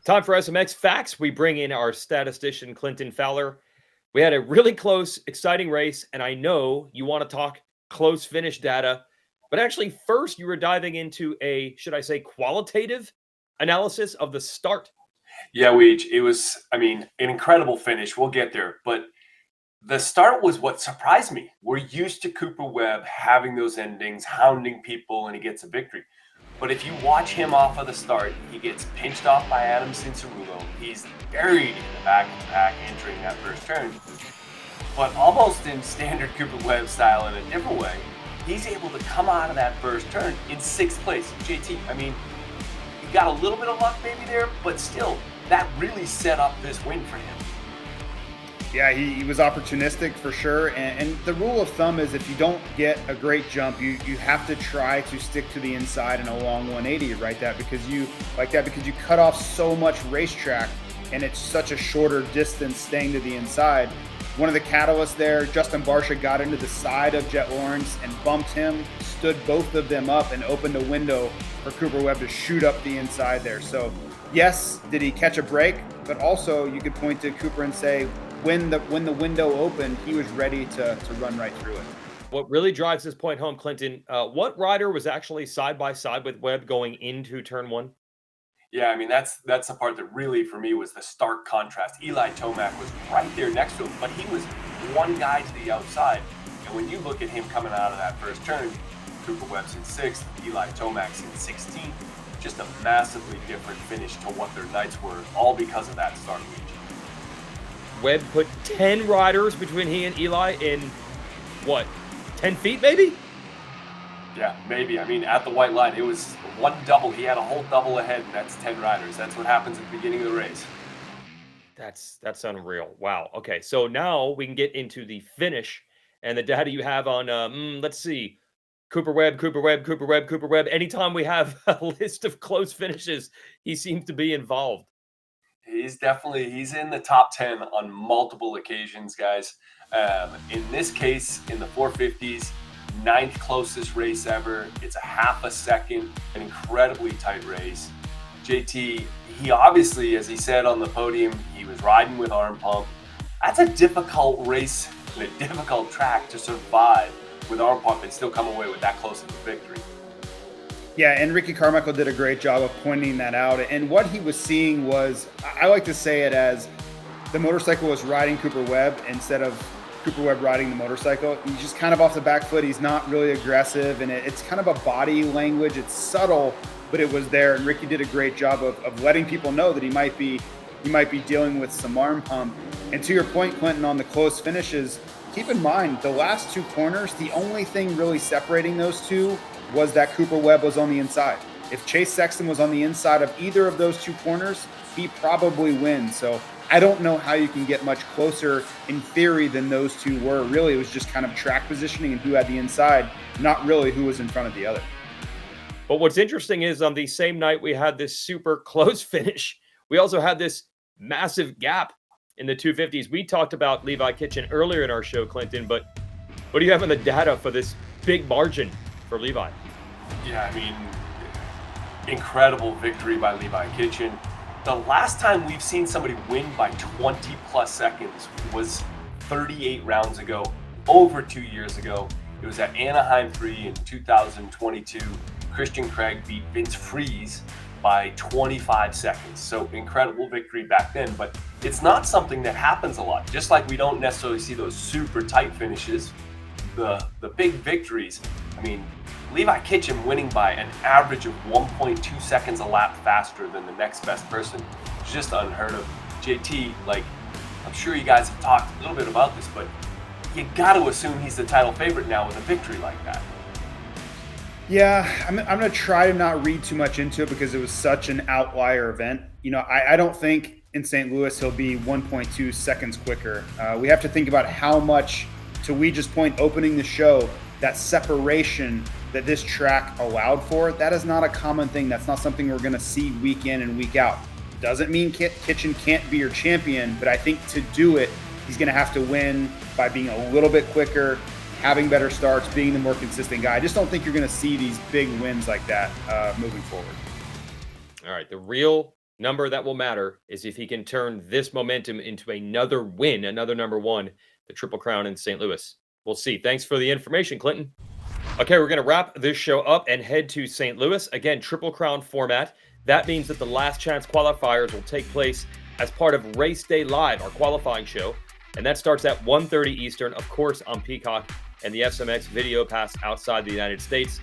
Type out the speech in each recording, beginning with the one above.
Time for SMX Facts. We bring in our statistician, Clinton Fowler. We had a really close, exciting race, and I know you want to talk close finish data. But actually, first, you were diving into a, should I say, qualitative analysis of the start. Yeah, it was, an incredible finish. We'll get there. But the start was what surprised me. We're used to Cooper Webb having those endings, hounding people, and he gets a victory. But if you watch him off of the start, he gets pinched off by Adam Cincerulo. He's buried in the back of the pack entering that first turn. But almost in standard Cooper Webb style in a different way, he's able to come out of that first turn in sixth place. JT, he got a little bit of luck maybe there, but still, that really set up this win for him. Yeah, he was opportunistic for sure. And the rule of thumb is if you don't get a great jump, you have to try to stick to the inside in a long 180, right? Because you cut off so much racetrack and it's such a shorter distance staying to the inside. One of the catalysts there, Justin Barcia got into the side of Jet Lawrence and bumped him, stood both of them up and opened a window for Cooper Webb to shoot up the inside there. So yes, did he catch a break? But also you could point to Cooper and say, when the window opened, he was ready to run right through it. What really drives this point home, Clinton, what rider was actually side by side with Webb going into turn one? Yeah, that's the part that really, for me, was the stark contrast. Eli Tomac was right there next to him, but he was one guy to the outside. And when you look at him coming out of that first turn, Cooper Webb's in 6th, Eli Tomac's in 16th. Just a massively different finish to what their nights were, all because of that start week. Webb put 10 riders between he and Eli in, 10 feet maybe? Yeah, maybe. At the white line, it was one double. He had a whole double ahead, and that's 10 riders. That's what happens at the beginning of the race. That's unreal. Wow. Okay, so now we can get into the finish and the data you have on, let's see, Cooper Webb. Anytime we have a list of close finishes, he seems to be involved. He's in the top 10 on multiple occasions, guys. In this case, in the 450s, 9th closest race ever. It's a half a second, an incredibly tight race. JT, he obviously, as he said on the podium, he was riding with arm pump. That's a difficult race and a difficult track to survive with arm pump and still come away with that close of a victory. Yeah, and Ricky Carmichael did a great job of pointing that out. And what he was seeing was, I like to say it as the motorcycle was riding Cooper Webb instead of Cooper Webb riding the motorcycle. He's just kind of off the back foot. He's not really aggressive, and it's kind of a body language. It's subtle, but it was there. And Ricky did a great job of letting people know that he might be dealing with some arm pump. And to your point, Clinton, on the close finishes, keep in mind the last two corners, the only thing really separating those two was that Cooper Webb was on the inside. If Chase Sexton was on the inside of either of those two corners, he probably wins. So I don't know how you can get much closer in theory than those two were. Really, it was just kind of track positioning and who had the inside, not really who was in front of the other. But what's interesting is on the same night we had this super close finish, we also had this massive gap in the 250s. We talked about Levi Kitchen earlier in our show, Clinton, but what do you have in the data for this big margin for Levi? Yeah, incredible victory by Levi Kitchen. The last time we've seen somebody win by 20 plus seconds was 38 rounds ago, over 2 years ago. It was at Anaheim 3 in 2022. Christian Craig beat Vince Freeze by 25 seconds. So incredible victory back then, but it's not something that happens a lot. Just like we don't necessarily see those super tight finishes, the big victories. Levi Kitchen winning by an average of 1.2 seconds a lap faster than the next best person. It's just unheard of. JT, I'm sure you guys have talked a little bit about this, but you got to assume he's the title favorite now with a victory like that. Yeah, I'm going to try to not read too much into it because it was such an outlier event. I don't think in St. Louis he'll be 1.2 seconds quicker. We have to think about how much, to Weege's point opening the show, that separation that this track allowed for, that is not a common thing. That's not something we're going to see week in and week out. Doesn't mean Kitchen can't be your champion, but I think to do it, he's going to have to win by being a little bit quicker, having better starts, being the more consistent guy. I just don't think you're going to see these big wins like that moving forward. All right, the real number that will matter is if he can turn this momentum into another win, another number one, the Triple Crown in St. Louis. We'll see. Thanks for the information, Clinton. Okay, we're going to wrap this show up and head to St. Louis. Again, Triple Crown format. That means that the last chance qualifiers will take place as part of Race Day Live, our qualifying show. And that starts at 1:30 Eastern, of course, on Peacock and the SMX Video Pass outside the United States.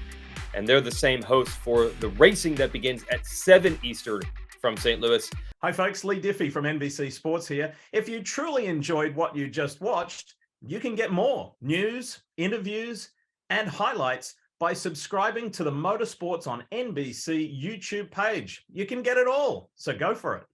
And they're the same host for the racing that begins at 7 Eastern from St. Louis. Hi, folks. Lee Diffie from NBC Sports here. If you truly enjoyed what you just watched, you can get more news, interviews, and highlights by subscribing to the Motorsports on NBC YouTube page. You can get it all, so go for it.